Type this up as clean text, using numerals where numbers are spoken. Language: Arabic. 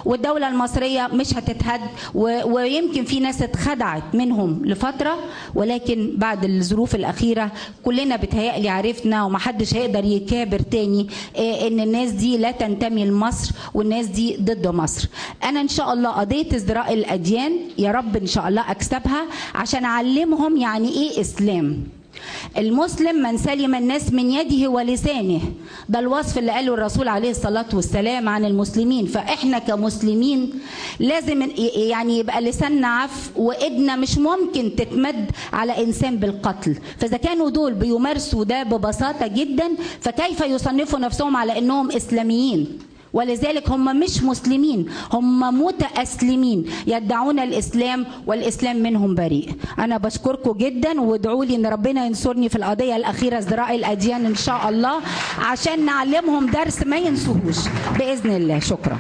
والدولة المصرية مش هتتهد، ويمكن في ناس اتخدعت منهم لفترة، ولكن بعد الظروف الأخيرة كلنا بتهيألي عرفنا ومحدش هيقدر يكابر تاني ان الناس دي لا تنتمي لمصر والناس دي ضد مصر. انا ان شاء الله قضية ازدراء الأديان يا رب ان شاء الله اكسبها عشان اعلمهم يعني ايه اسلام. المسلم من سلم الناس من يده ولسانه، ده الوصف اللي قاله الرسول عليه الصلاة والسلام عن المسلمين. فإحنا كمسلمين لازم يعني يبقى لساننا عفو وإيدنا مش ممكن تتمد على إنسان بالقتل. فإذا كانوا دول بيمارسوا ده ببساطة جدا، فكيف يصنفوا نفسهم على إنهم إسلاميين؟ ولذلك هم مش مسلمين، هم متأسلمين يدعون الإسلام والإسلام منهم بريء. أنا بشكركم جدا، وادعوا لي إن ربنا ينصرني في القضية الأخيرة ازدراء الأديان إن شاء الله، عشان نعلمهم درس ما ينسوهوش بإذن الله. شكرا.